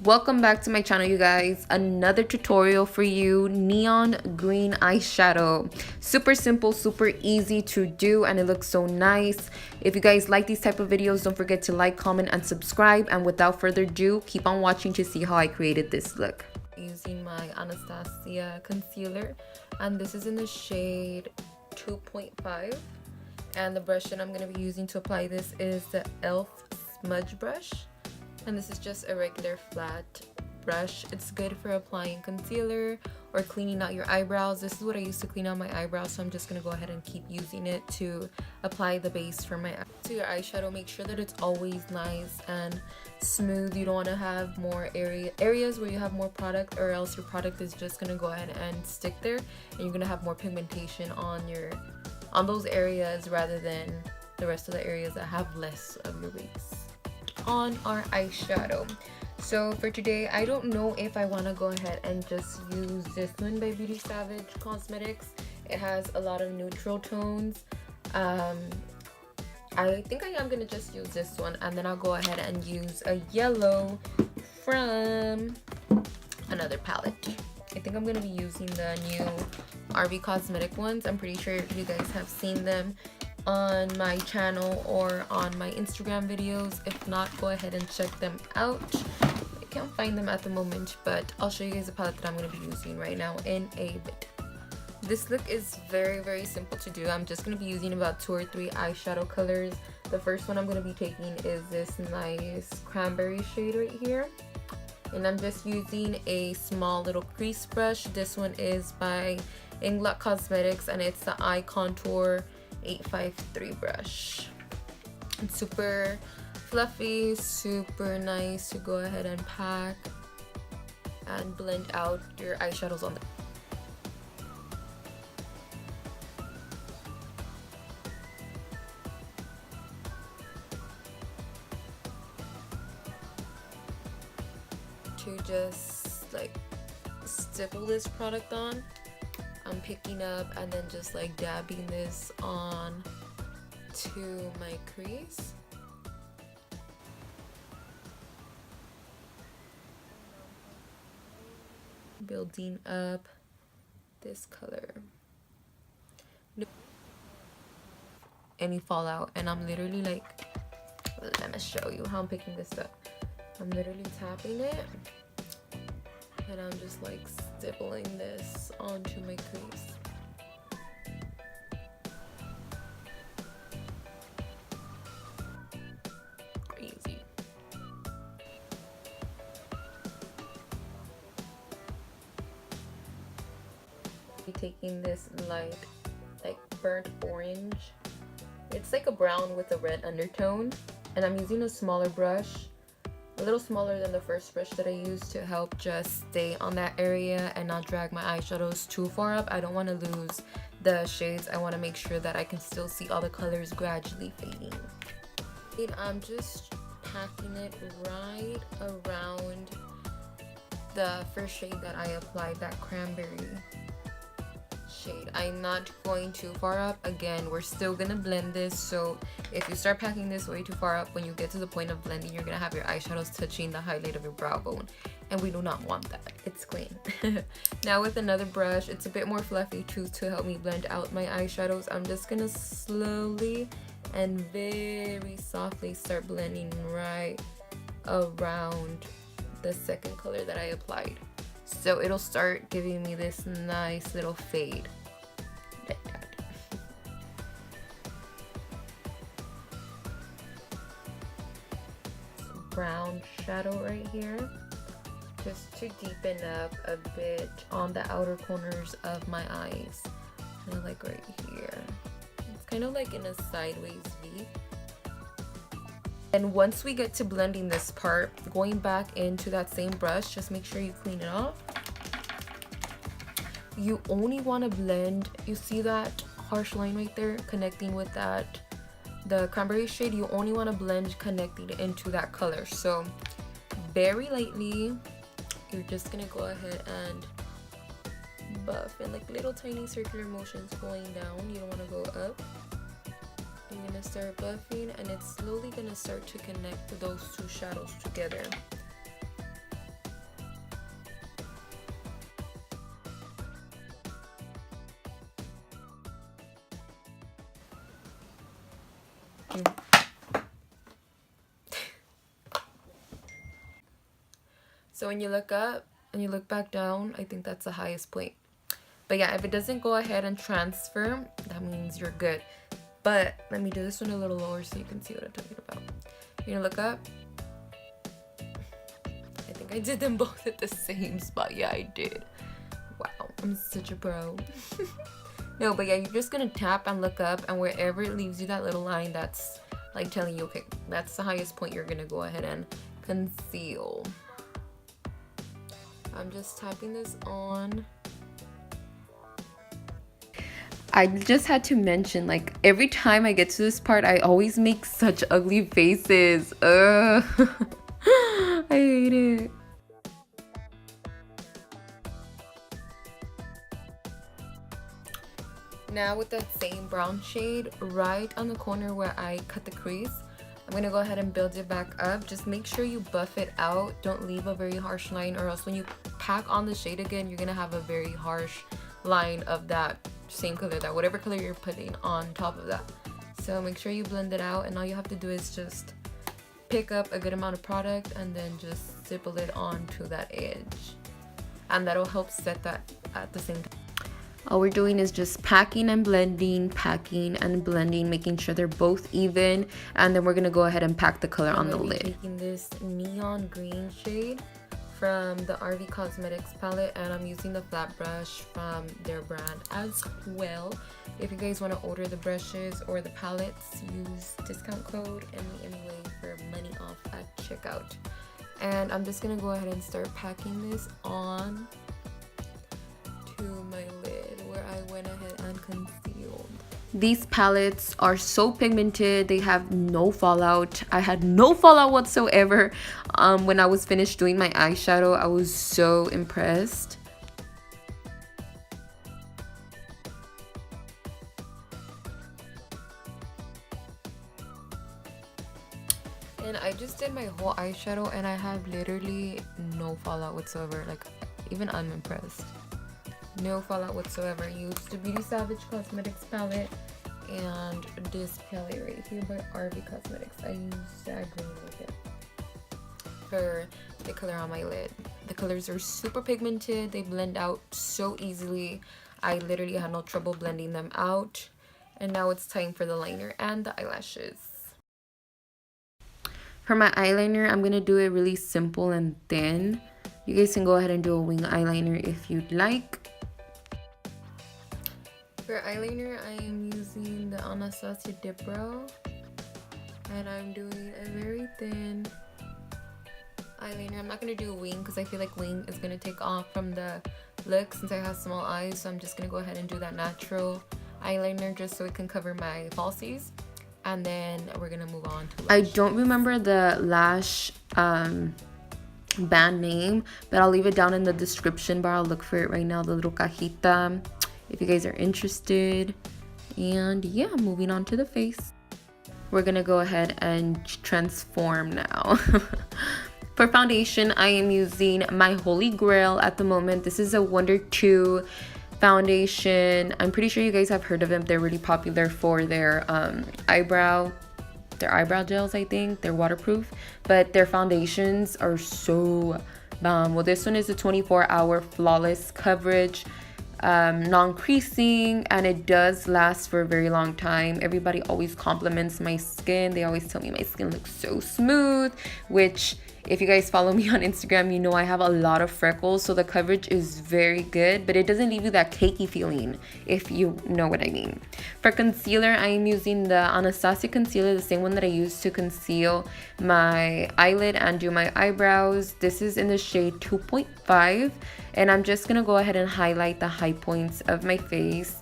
Welcome back to my channel, you guys. Another tutorial for you. Neon green eyeshadow. Super simple, super easy to do, and it looks so nice. If you guys like these type of videos, don't forget to like, comment, and subscribe. And without further ado, keep on watching to see how I created this look. Using my Anastasia concealer, and this is in the shade 2.5. And the brush that I'm going to be using to apply this is the e.l.f. smudge brush. And this is just a regular flat brush. It's good for applying concealer or cleaning out your eyebrows. This is what I use to clean out my eyebrows, so I'm just going to go ahead and keep using it to apply the base for my to your eyeshadow. Make sure that it's always nice and smooth. You don't want to have more areas where you have more product, or else your product is just going to go ahead and stick there, and you're going to have more pigmentation on those areas rather than the rest of the areas that have less of your base. On our eyeshadow, so for today, I don't know if I want to go ahead and just use this one by BeautySavage Cosmetics. It has a lot of neutral tones. I think I am gonna just use this one, and then I'll go ahead and use a yellow from another palette. I think I'm gonna be using the new RB Cosmetic ones. I'm pretty sure you guys have seen them on my channel or on my Instagram videos. If not, go ahead and check them out. I can't find them at the moment, but I'll show you guys the palette that I'm going to be using right now in a bit. This look is very simple to do. I'm just going to be using about 2 or 3 eyeshadow colors. The first one I'm going to be taking is this nice cranberry shade right here, and I'm just using a small little crease brush. This one is by BeBella Cosmetics, and it's the Eye Contour 853 brush. It's super fluffy, super nice to go ahead and pack and blend out your eyeshadows on. To just like stipple this product on, I'm picking up and then just like dabbing this on to my crease. Building up this color. Any fallout, and I'm literally like, let me show you how I'm picking this up. I'm literally tapping it, and I'm just like stippling this onto my crease. Crazy. Taking this light, like burnt orange. It's like a brown with a red undertone, and I'm using a smaller brush. A little smaller than the first brush that I used, to help just stay on that area and not drag my eyeshadows too far up. I don't want to lose the shades. I want to make sure that I can still see all the colors gradually fading. And I'm just packing it right around the first shade that I applied, that cranberry shade. I'm not going too far up. Again, we're still gonna blend this, so if you start packing this way too far up, when you get to the point of blending, you're gonna have your eyeshadows touching the highlight of your brow bone, and we do not want that. It's clean. Now with another brush, it's a bit more fluffy too, to help me blend out my eyeshadows. I'm just gonna slowly and very softly start blending right around the second color that I applied. So it'll start giving me this nice little fade like that. Brown shadow right here, just to deepen up a bit on the outer corners of my eyes, kind of like right here. It's kind of like in a sideways V. And once we get to blending this part, going back into that same brush, just make sure you clean it off. You only want to blend, you see that harsh line right there connecting with that, the cranberry shade, you only want to blend connecting into that color. So very lightly, you're just gonna go ahead and buff in like little tiny circular motions going down. You don't want to go up. You're gonna start buffing, and it's slowly gonna start to connect those two shadows together. So when you look up and you look back down, I think that's the highest point. But yeah, if it doesn't go ahead and transfer, that means you're good. But let me do this one a little lower so you can see what I'm talking about. You're gonna look up. I think I did them both at the same spot. Yeah, I did. Wow, I'm such a pro. No, but yeah, you're just gonna tap and look up, and wherever it leaves you that little line, that's like telling you, okay, that's the highest point you're gonna go ahead and conceal. I'm just tapping this on. I just had to mention, like, every time I get to this part, I always make such ugly faces. Ugh. I hate it. Now with that same brown shade, right on the corner where I cut the crease, I'm gonna go ahead and build it back up. Just make sure you buff it out. Don't leave a very harsh line, or else when you pack on the shade again, you're gonna have a very harsh line of that same color, that whatever color you're putting on top of that. So make sure you blend it out, and all you have to do is just pick up a good amount of product and then just stipple it onto that edge, and that'll help set that at the same time. All we're doing is just packing and blending, making sure they're both even, and then we're gonna go ahead and pack the color on the lid. Taking this neon green shade from the RV Cosmetics palette, and I'm using the flat brush from their brand as well. If you guys want to order the brushes or the palettes, use discount code anyway for money off at checkout. And I'm just gonna go ahead and start packing this on to my lid where I went ahead and concealed. These palettes are so pigmented, they have no fallout. I had no fallout whatsoever. When I was finished doing my eyeshadow, I was so impressed. And I just did my whole eyeshadow, and I have literally no fallout whatsoever. Like, even I'm impressed. No fallout whatsoever. I used the BeautySavage Cosmetics palette and this palette right here by RV Cosmetics. I used that green with it for the color on my lid. The colors are super pigmented. They blend out so easily. I literally had no trouble blending them out. And now it's time for the liner and the eyelashes. For my eyeliner, I'm gonna do it really simple and thin. You guys can go ahead and do a wing eyeliner if you'd like. For eyeliner, I am using the Anastasia Dip Brow, and I'm doing a very thin eyeliner. I'm not going to do a wing because I feel like wing is going to take off from the look since I have small eyes, so I'm just going to go ahead and do that natural eyeliner just so it can cover my falsies, and then we're going to move on to lash. I don't remember the lash band name, but I'll leave it down in the description bar. I'll look for it right now, the little cajita, if you guys are interested. And yeah, moving on to the face. We're gonna go ahead and transform now. For foundation, I am using my holy grail at the moment. This is a Wonder 2 foundation. I'm pretty sure you guys have heard of them. They're really popular for their eyebrow gels. I think they're waterproof, but their foundations are so bomb. Well, this one is a 24-hour flawless coverage, non-creasing, and it does last for a very long time. Everybody always compliments my skin. They always tell me my skin looks so smooth, which if you guys follow me on Instagram, you know I have a lot of freckles, so the coverage is very good, but it doesn't leave you that cakey feeling, if you know what I mean. For concealer, I am using the Anastasia concealer, the same one that I use to conceal my eyelid and do my eyebrows. This is in the shade 2.5, and I'm just gonna go ahead and highlight the high points of my face.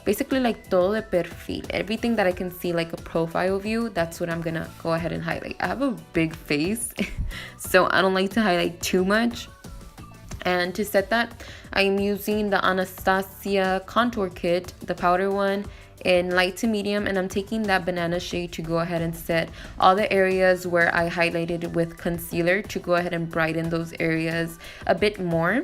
Basically, like todo de perfil, everything that I can see like a profile view, that's what I'm gonna go ahead and highlight. I have a big face, so I don't like to highlight too much. And to set that, I'm using the Anastasia contour kit, the powder one, in light to medium, and I'm taking that banana shade to go ahead and set all the areas where I highlighted with concealer to go ahead and brighten those areas a bit more.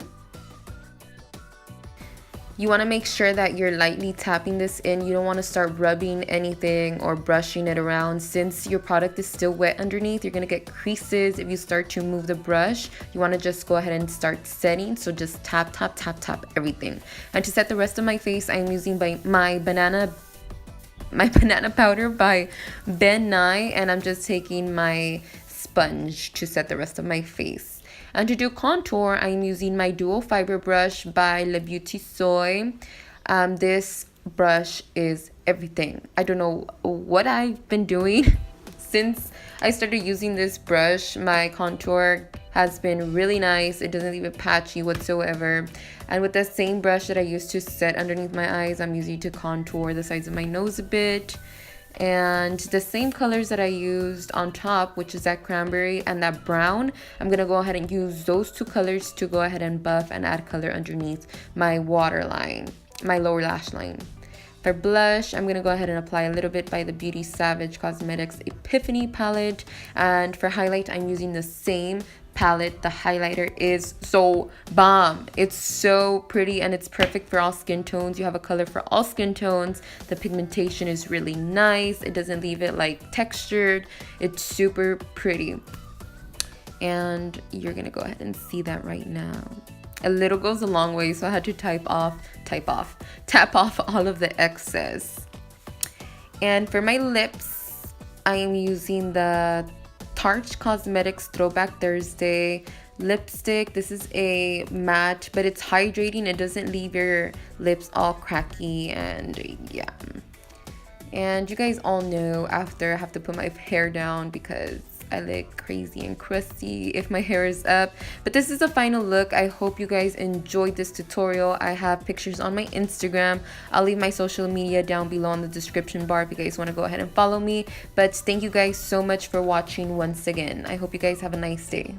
You want to make sure that you're lightly tapping this in. You don't want to start rubbing anything or brushing it around. Since your product is still wet underneath, you're going to get creases if you start to move the brush. You want to just go ahead and start setting. So just tap, tap, tap, tap everything. And to set the rest of my face, I'm using my banana powder by Ben Nye, and I'm just taking my sponge to set the rest of my face. And to do contour, I'm using my dual fiber brush by Le Beauty Soy. This brush is everything. I don't know what I've been doing since I started using this brush. My contour has been really nice. It doesn't leave it patchy whatsoever. And with the same brush that I used to set underneath my eyes, I'm using to contour the sides of my nose a bit. And the same colors that I used on top, which is that cranberry and that brown, I'm gonna go ahead and use those two colors to go ahead and buff and add color underneath my waterline, my lower lash line. For blush, I'm gonna go ahead and apply a little bit by the BeautySavage Cosmetics Epiphany palette. And for highlight, I'm using the same palette. The highlighter is so bomb. It's so pretty and it's perfect for all skin tones. You have a color for all skin tones. The pigmentation is really nice. It doesn't leave it like textured. It's super pretty. And you're gonna go ahead and see that right now. A little goes a long way, so I had to tap off all of the excess. And for my lips, I am using the Tarte Cosmetics Throwback Thursday lipstick. This is a matte, but it's hydrating. It doesn't leave your lips all cracky, and yeah. And you guys all know after I have to put my hair down because I look crazy and crusty if my hair is up. But this is the final look. I hope you guys enjoyed this tutorial. I have pictures on my Instagram. I'll leave my social media down below in the description bar if you guys want to go ahead and follow me. But thank you guys so much for watching once again. I hope you guys have a nice day.